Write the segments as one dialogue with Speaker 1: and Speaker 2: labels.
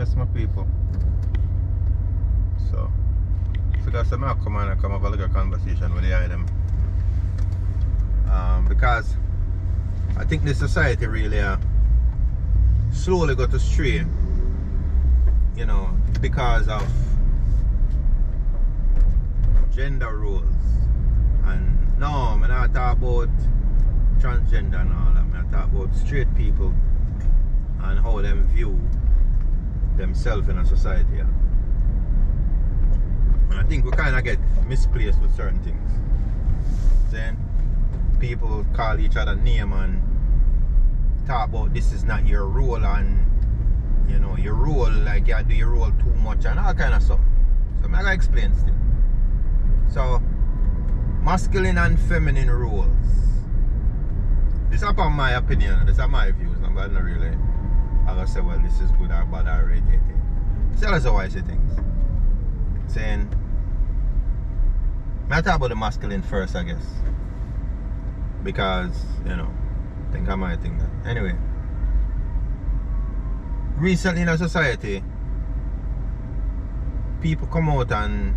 Speaker 1: Yes, my people. So, figure some I'll come on and come have a little conversation with the item. Because I think this society really slowly got astray, you know, because of gender roles. And no, I'm not talking about transgender and all that. I'm talking about straight people and how them view themselves in a society. And I think we kind of get misplaced with certain things. Then people call each other name and talk about this is not your role, and you know your role, like you do your role too much and all kind of stuff. So I'm gonna explain this thing. So masculine and feminine roles. This is upon my opinion, this are my views, but I'm not really I'm gonna say well this is good or bad or anything. So that's how I say things. Saying I talk about the masculine first, I guess. Because, you know, I think I might think that. Anyway. Recently in our society, people come out and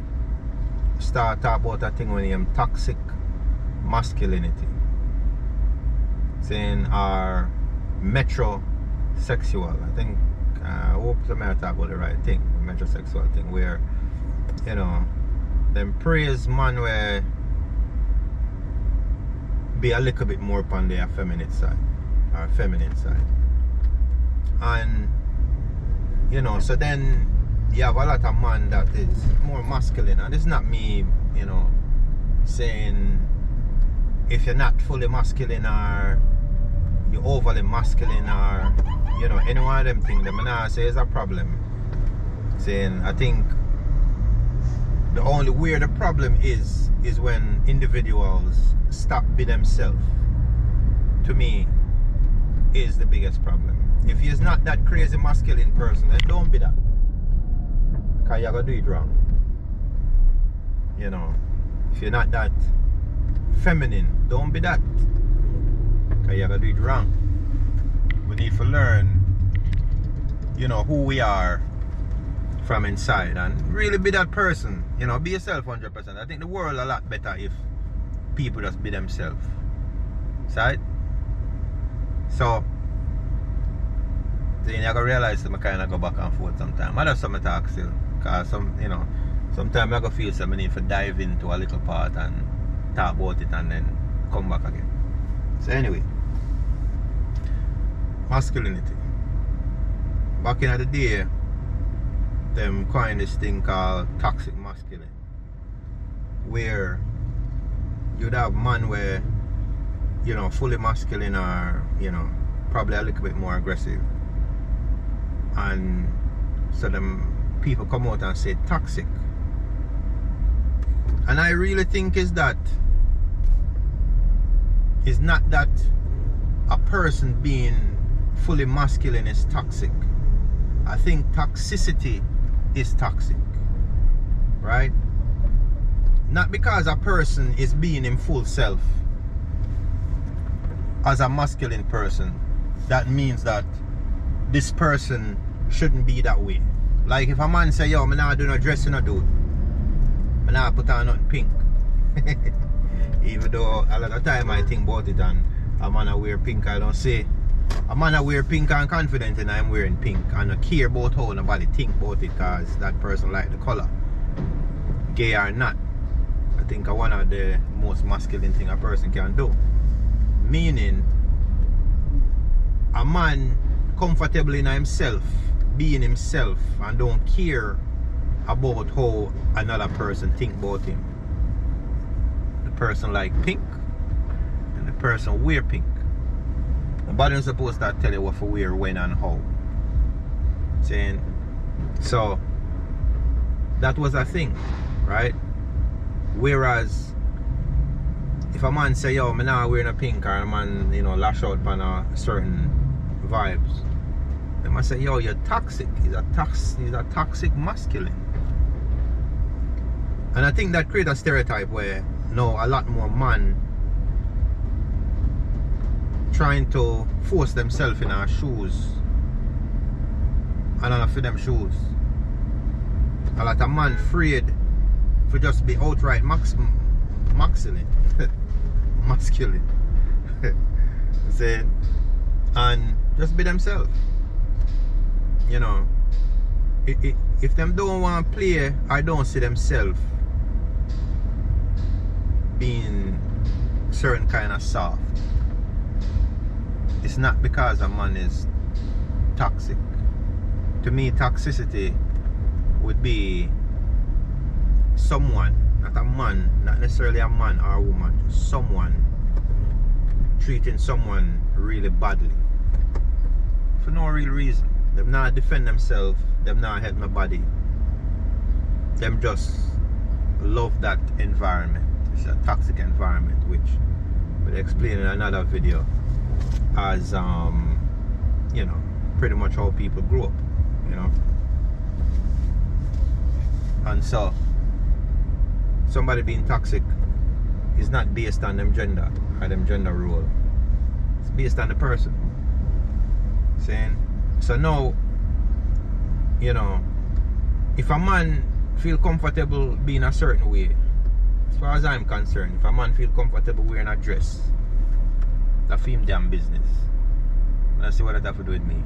Speaker 1: start talk about a thing when they toxic masculinity. Saying are metrosexual. I think I hope somebody talk about the right thing, the metrosexual thing, where, you know, them praise man where be a little bit more upon their feminine side or feminine side. And you know, so then you have a lot of man that is more masculine, and it's not me, you know, saying if you're not fully masculine or you're overly masculine or you know, any one of them things, them I say is a problem. Saying I think the only where the problem is when individuals stop being themselves. To me, is the biggest problem. If you're not that crazy masculine person, then don't be that. Because you're going to do it wrong. You know, if you're not that feminine, don't be that. Because you're going to do it wrong. We need to learn, you know, who we are from inside and really be that person. You know, be yourself 100%. I think the world a lot better if people just be themselves. Right? So then you gotta realize that I kind of go back and forth sometimes. I just some talk still. Because you know, sometimes I go feel some need to dive into a little part and talk about it and then come back again. So anyway, masculinity. Back in the day, them coined this thing called toxic masculine, where you'd have man where, you know, fully masculine or, you know, probably a little bit more aggressive. And so them people come out and say toxic. And I really think is not that a person being fully masculine is toxic. I think toxicity is toxic, right? Not because a person is being in full self as a masculine person, that means that this person shouldn't be that way. Like if a man say, yo, I'm not doing no dressing a dude, I'm not put on nothing pink. Even though a lot of time I think about it and a man I wear pink, I don't say a man I wear pink and confident and I'm wearing pink and I care about how nobody think about it because that person like the color, gay or not. I think one of the most masculine thing a person can do. Meaning a man comfortable in himself, being himself, and don't care about how another person think about him. The person like pink and the person wear pink. Nobody's supposed to tell you what to wear, when and how. Saying so that was a thing, right? Whereas if a man say, yo, I'm not wearing a pink, or a man, you know, lash out on a certain vibes, they must say, yo, you're toxic. He's a toxic masculine. And I think that creates a stereotype where now a lot more men trying to force themselves in our shoes and I fit them shoes. A lot of man afraid for just be outright masculine. Masculine. See? And just be themselves. You know. If them don't want to play, I don't see themselves being certain kind of soft. It's not because a man is toxic. To me, toxicity would be someone, not a man, not necessarily a man or a woman, just someone treating someone really badly for no real reason. Them not defend themselves, them not help nobody. Them just love that environment. It's a toxic environment, which we'll explain in another video as you know, pretty much how people grow up, you know. And so somebody being toxic is not based on them gender or them gender role. It's based on the person. Saying so now, you know, if a man feel comfortable being a certain way, as far as I'm concerned, if a man feel comfortable wearing a dress, that's him damn business. And I see what that have to do with me.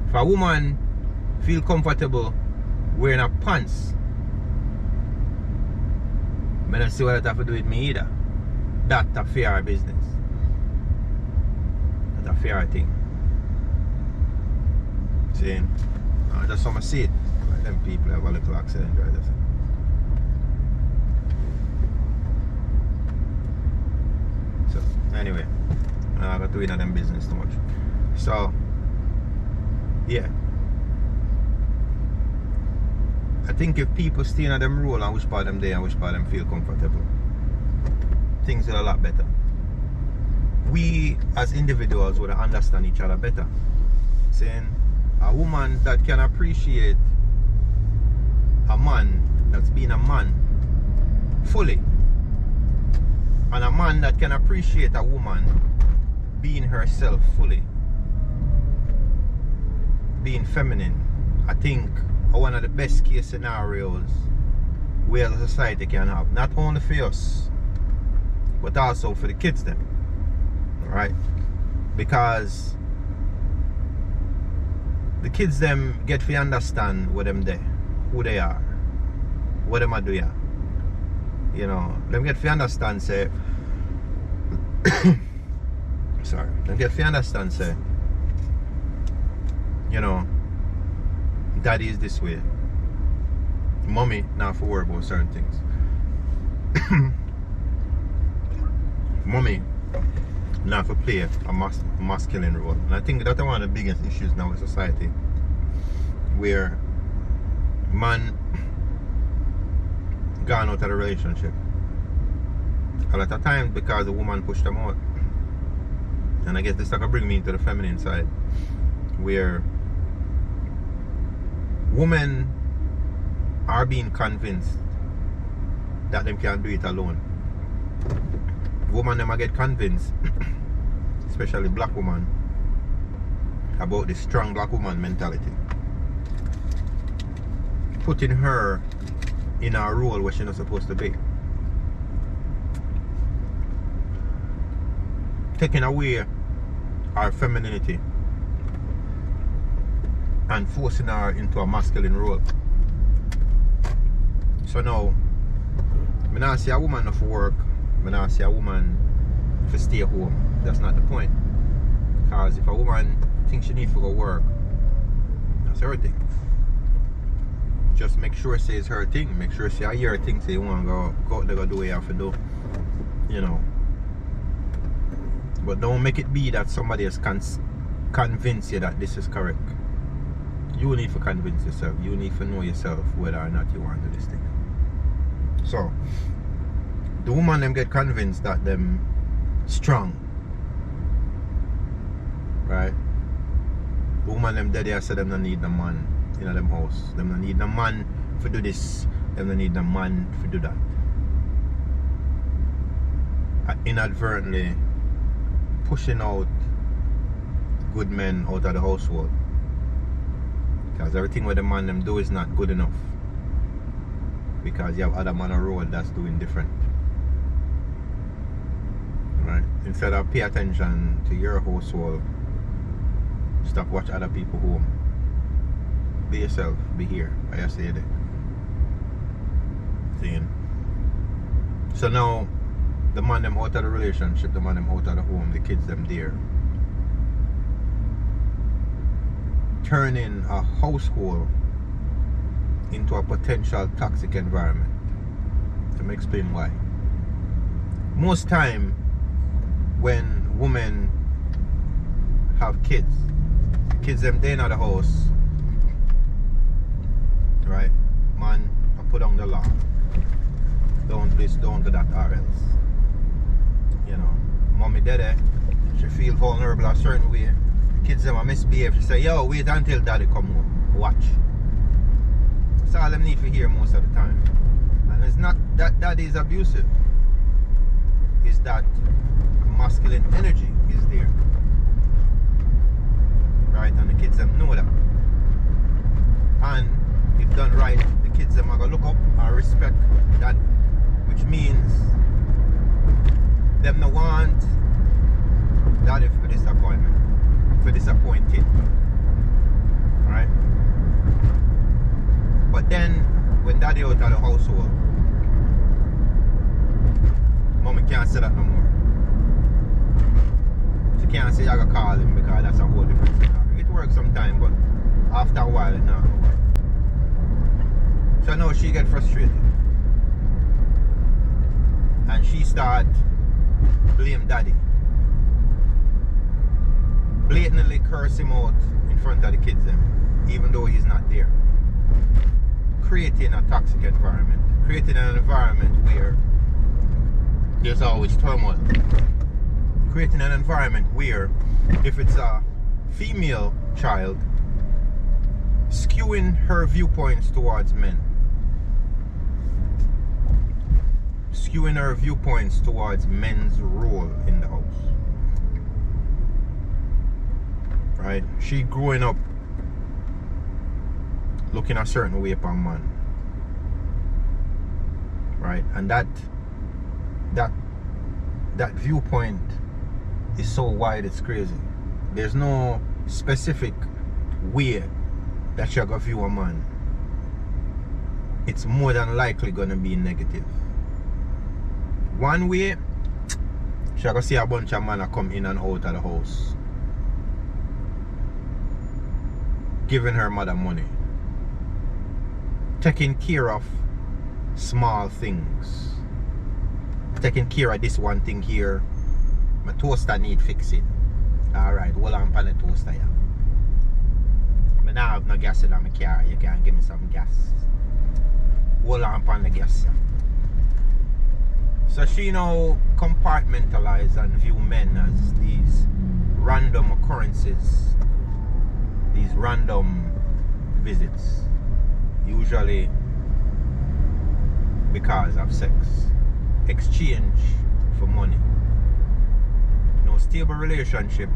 Speaker 1: If a woman feel comfortable wearing a pants, I don't see what that have to do with me either. That's a fair business. That's a fair thing. See? I just want to see it. Like them people have a little accident right there. So anyway, I'm not going to do in them business too much. So yeah, I think if people stay in them role and which part them there and which part them feel comfortable, things are a lot better. We as individuals would understand each other better. Saying a woman that can appreciate a man that's been a man fully, and a man that can appreciate a woman being herself fully, being feminine, I think are one of the best case scenarios we as a society can have, not only for us but also for the kids them. Alright? Because the kids them get to understand what them there, who they are, what them are doing. You know, them get to understand say sorry, them get to understand say, you know, daddy is this way, mommy not for worry about certain things. Mommy not for play a masculine role. And I think that's one of the biggest issues now in society, where man gone out of the relationship a lot of times because the woman pushed them out. And I guess this can bring me into the feminine side, where women are being convinced that them can't do it alone. Women never get convinced, especially black woman, about the strong black woman mentality, putting her in a role where she's not supposed to be, taking away her femininity and forcing her into a masculine role. So now, I don't see a woman not for work, I don't see a woman for stay home. That's not the point. Because if a woman thinks she needs to go work, that's her thing. Just make sure she it's her thing. Make sure she hear her thing, say you want to go out there, go do what you have to do. You know. But don't make it be that somebody has convinced you that this is correct. You need to convince yourself. You need to know yourself whether or not you want to do this thing. So the woman them get convinced that them strong, right? The woman them daddy I said them don't need the man in them house. Them don't need the man to do this. Them don't need the man to do that. Inadvertently pushing out good men out of the household. Because everything what the man them do is not good enough. Because you have other man on the road that's doing different. Right? Instead of pay attention to your household, stop watch other people home. Be yourself, be here. I say that. Seeing. So now the man them out of the relationship, the man them out of the home, the kids them there. Turning a household into a potential toxic environment. Let me explain why. Most time when women have kids them they in the house, right? Man, I put on the law. Don't do this, don't do that, or else. You know, mommy daddy, she feel vulnerable a certain way. The kids them a misbehave. She say, yo, wait until daddy come home. Watch. That's all them need to hear most of the time. And it's not that daddy is abusive. It's that masculine energy is there. Right? And the kids them know that. And if done right, the kids them are gonna look up and respect that, which means them no want daddy for disappointed. Right? But then when daddy out of the household, mommy can't say that no more. She can't say I gotta call him because that's a whole different thing. It works sometimes, but after a while it not work. So now she get frustrated. And she start blame daddy. Blatantly curse him out in front of the kids them, even though he's not there. Creating a toxic environment. Creating an environment where there's always turmoil. Creating an environment where if it's a female child, skewing her viewpoints towards men. Skewing her viewpoints towards men's role in the house. Right? She growing up looking a certain way upon man. Right? And that viewpoint is so wide it's crazy. There's no specific way that you're gonna view a man. It's more than likely gonna be negative. One way, she's gonna see a bunch of men come in and out of the house, giving her mother money, taking care of small things, taking care of this one thing here. My toaster need fixing. Alright, hold on for the toaster here. I don't have no gas in my car. You can give me some gas. Hold on for the gas here. So she now compartmentalize and view men as these random occurrences, these random visits, usually because of sex, exchange for money. No stable relationship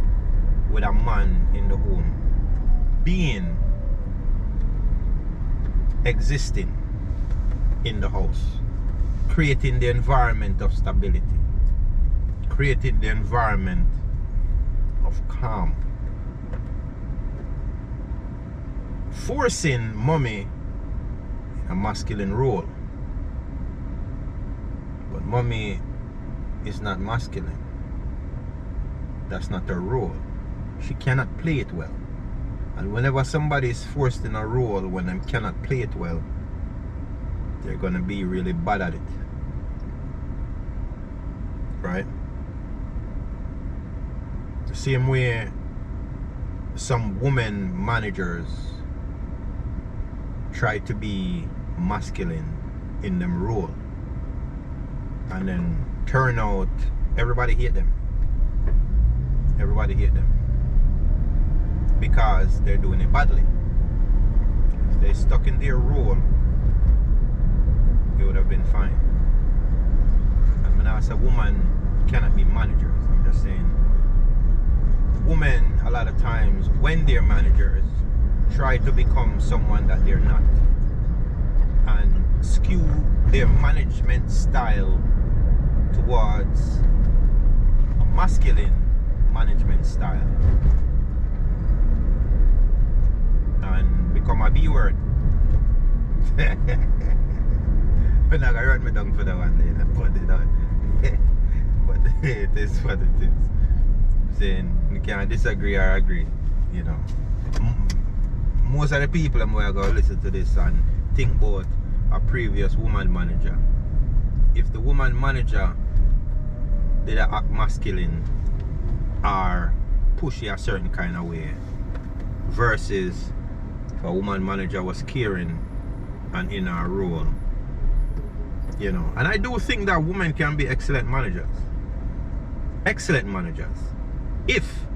Speaker 1: with a man in the home, being, existing in the house, creating the environment of stability, creating the environment of calm, forcing mommy in a masculine role. But mommy is not masculine. That's not her role. She cannot play it well. And whenever somebody is forced in a role when they cannot play it well, they're gonna be really bad at it. Right? The same way some women managers try to be masculine in them role, and then turn out everybody hate them. Everybody hate them because they're doing it badly. If they're stuck in their role, it would have been fine. And when I say woman cannot be managers, I'm just saying women a lot of times when they're managers, try to become someone that they're not and skew their management style towards a masculine management style and become a B word. But not gonna run me down for that one later, but but it is what it is. Saying we can't disagree or agree, you know. Most of the people I'm going to listen to this and think about a previous woman manager. If the woman manager did act masculine or pushy a certain kind of way versus if a woman manager was caring and in her role, you know. And I do think that women can be excellent managers if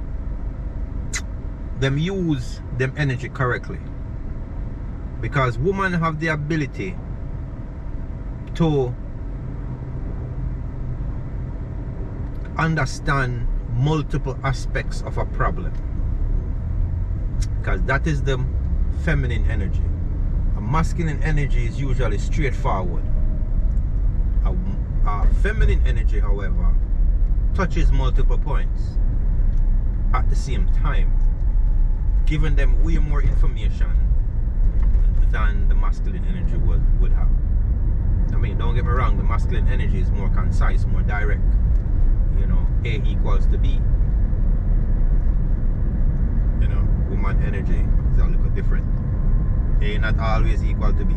Speaker 1: them use them energy correctly, because women have the ability to understand multiple aspects of a problem, because that is the feminine energy. A masculine energy is usually straightforward. A feminine energy, however, touches multiple points at the same time, giving them way more information than the masculine energy would have. I mean, don't get me wrong, the masculine energy is more concise, more direct. You know, A equals to B. You know, woman energy is a little different. A not always equal to B.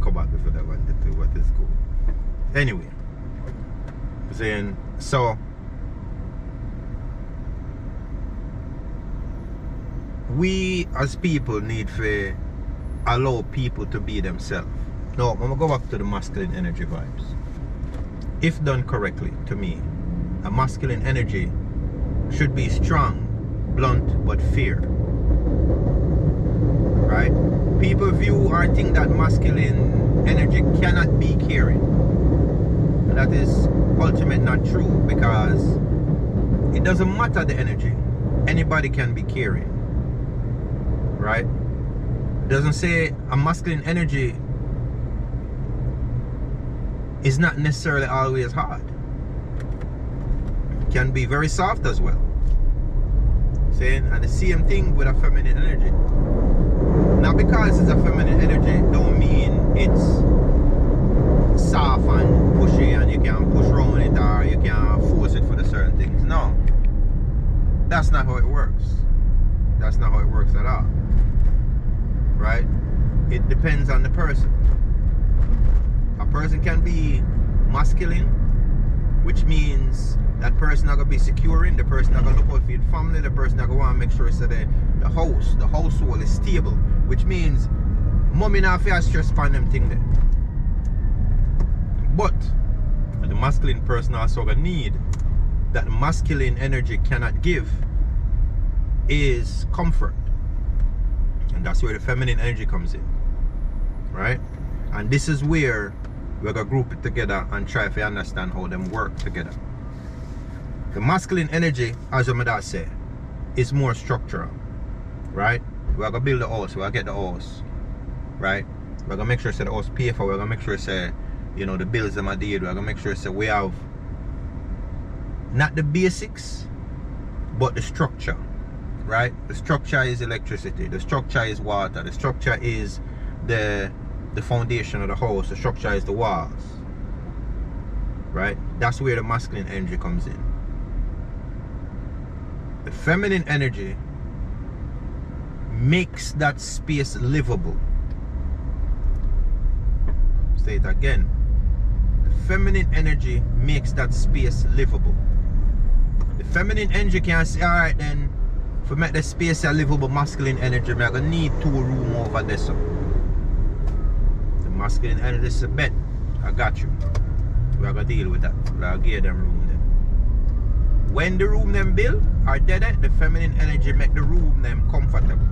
Speaker 1: Come back before that one to what is cool. Anyway, saying so we as people need to allow people to be themselves. Now I'm gonna go back to the masculine energy vibes. If done correctly, to me, a masculine energy should be strong, blunt, but fair. Right? People view or think that masculine energy cannot be caring. And that is ultimately not true, because it doesn't matter the energy. Anybody can be caring. Right? It doesn't say a masculine energy is not necessarily always hard. It can be very soft as well. Saying, and the same thing with a feminine energy. Now, because it's a feminine energy, don't mean it's soft and pushy and you can push around it or you can force it for the certain things. No, that's not how it works. That's not how it works at all. Right? It depends on the person. A person can be masculine, which means that person not gonna be securing, the person not gonna look out for your family, the person not gonna want to make sure so the household is stable, which means mommy not feel stress on them thing there. But the masculine person also gonna need that masculine energy cannot give is comfort. And that's where the feminine energy comes in. Right? And this is where we're gonna group it together and try to understand how them work together. The masculine energy, as I'm gonna say, is more structural. Right? We're gonna build the house, we're gonna get the house. Right? We're gonna make sure the house pay for, we're gonna make sure you know, the bills them are dead, we're gonna make sure we have not the basics, but the structure. Right? The structure is electricity, the structure is water, the structure is the foundation of the house, the structure is the walls. Right? That's where the masculine energy comes in. The feminine energy makes that space livable. Say it again. The feminine energy makes that space livable. The feminine energy can say, alright then, for make the space a livable masculine energy, I'm gonna need 2 rooms over there. So the masculine energy is a bet. I got you. We're gonna deal with that. We're gonna give them room then. When the room them build are dead, the feminine energy make the room them comfortable.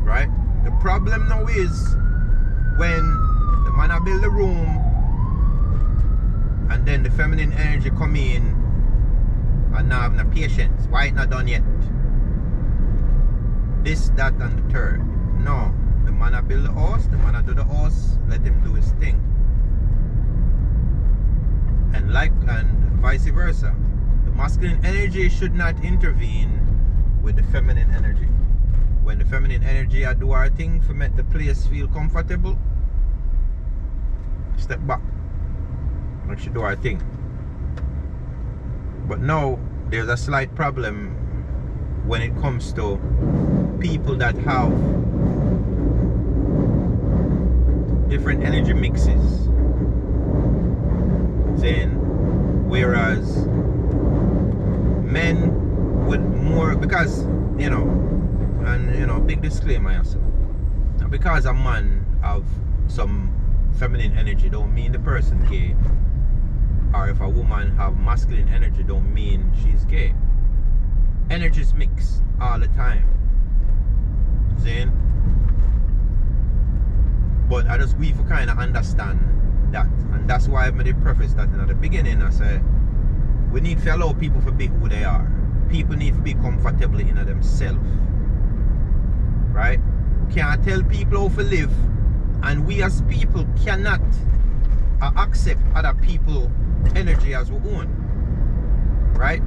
Speaker 1: Right? The problem now is when the man build the room and then the feminine energy come in and not have no patience. Why it not done yet? This, that, and the third. No. The man a build the house, the man a do the house, let him do his thing. And vice versa. The masculine energy should not intervene with the feminine energy. When the feminine energy a do our thing to make the place feel comfortable, step back. Make she do our thing. But now there's a slight problem when it comes to people that have different energy mixes. Then, whereas men with more, because big disclaimer also. Now, because a man have some feminine energy don't mean the person gay. Or if a woman have masculine energy don't mean she's gay. Energies mix all the time. Then, but I just we for kind of understand that, and that's why I made a preface that in the beginning. I said we need to allow people to be who they are. People need to be comfortable in themselves, right? Can't tell people how to live, and we as people cannot accept other people's energy as we own, right?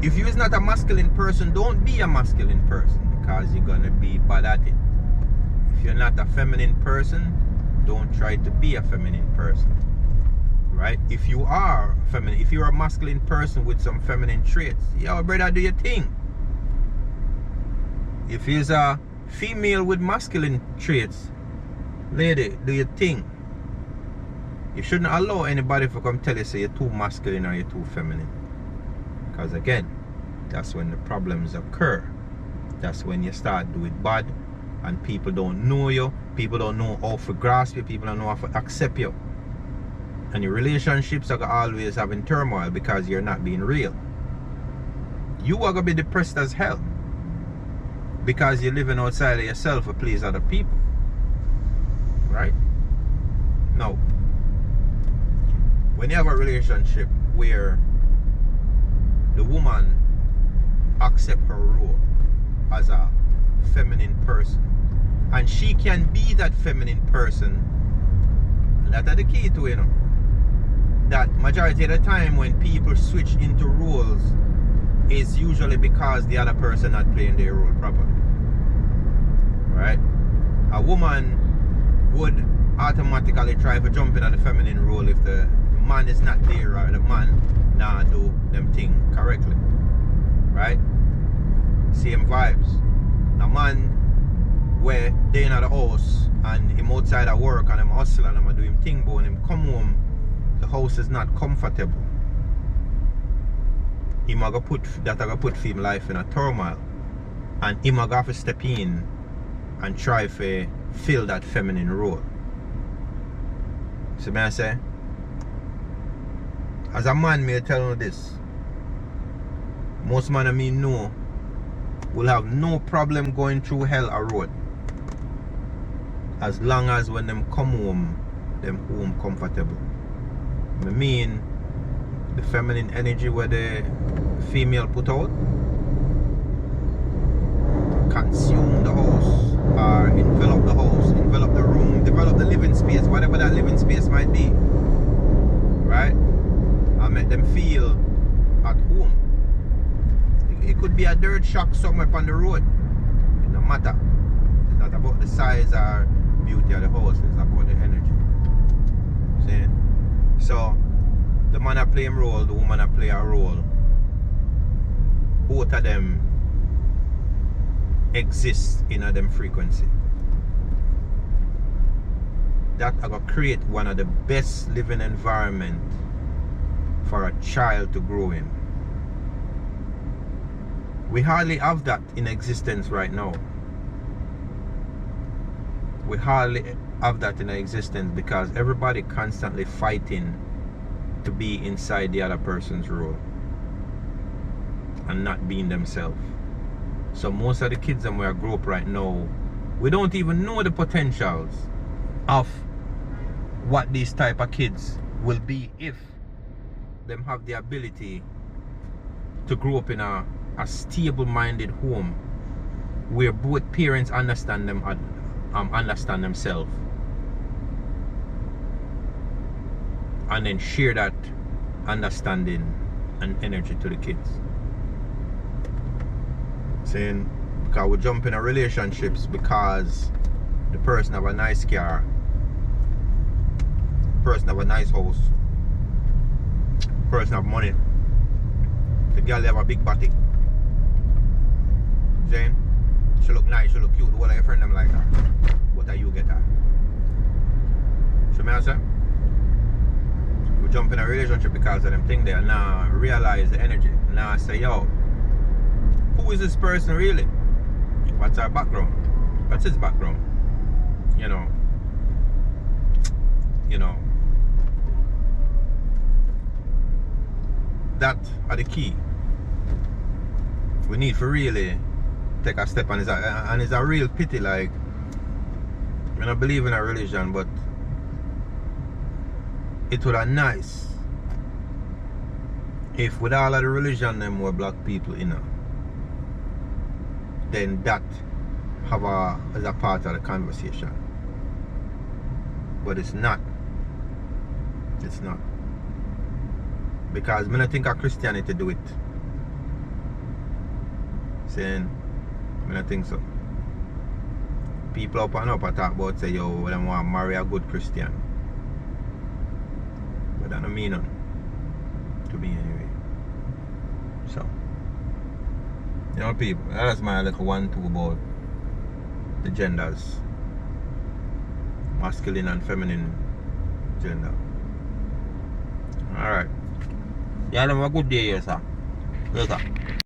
Speaker 1: If you is not a masculine person, don't be a masculine person, because you're gonna be bad at it. If you're not a feminine person, don't try to be a feminine person, right? If you are feminine, if you're a masculine person with some feminine traits, yo brother, do your thing. If you're a female with masculine traits, lady, do your thing. You shouldn't allow anybody to come tell you say you're too masculine or you're too feminine, because again, that's when the problems occur. That's when you start doing bad, and people don't know you, people don't know how to grasp you, people don't know how to accept you, and your relationships are always having turmoil because you're not being real. You are gonna be depressed as hell because you're living outside of yourself to please other people, right? Now, when you have a relationship where the woman accepts her role as a feminine person, and she can be that feminine person, and that's the key to it, that majority of the time when people switch into roles is usually because the other person not playing their role properly, right? A woman would automatically try to jump into the feminine role if the man is not there, or the man nah do them thing correctly, right? Same vibes. A man where they in the house and him outside at work and him hustle and him do him thing, but when him come home, the house is not comfortable. Him a go put him life in a turmoil, and him a go have to step in and try to fill that feminine role. So may I say, as a man, may I tell you this, most man I mean know will have no problem going through hell or road, as long as when them come home, them home comfortable. I mean the feminine energy where the female put out consume the house, or envelop the house, envelop the room, develop the living space, whatever that living space might be, right? And make them feel at home. It could be a dirt shack somewhere on the road. It don't matter. It's not about the size or beauty of the house, it's about the energy. See? So the man a play a role, the woman a play a role. Both of them exist in a them frequency. That are gonna create one of the best living environment for a child to grow in. We hardly have that in existence right now. We hardly have that in existence because everybody constantly fighting to be inside the other person's role and not being themselves. So most of the kids that we grow up right now, we don't even know the potentials of what these type of kids will be if them have the ability to grow up in a stable-minded home where both parents understand themselves, and then share that understanding and energy to the kids. Saying, because we jump in a relationships because the person have a nice car, person have a nice house, person have money, the girl have a big body. Saying, she look nice, she look cute, all of your friends them like her. What are you get her? So me I say, we jump in a relationship because of them thing there. Now realize the energy. Now I say, yo, who is this person really? What's our background? What's his background? You know, that are the key. We need to really take a step, and it's a real pity. Like, I don't believe in a religion, but it would have nice if with all of the religion them were black people in it, then that have as a part of the conversation. But it's not. It's not. Because I don't think Christianity do it. Saying, I don't think so. People up and up I talk about say, yo, they want to marry a good Christian. But that don't mean nothing to me anyway. So, you know, people, that's my little 1-2 about the genders, masculine and feminine gender. Alright. Yeah, have a good day here, sir. Yes, sir.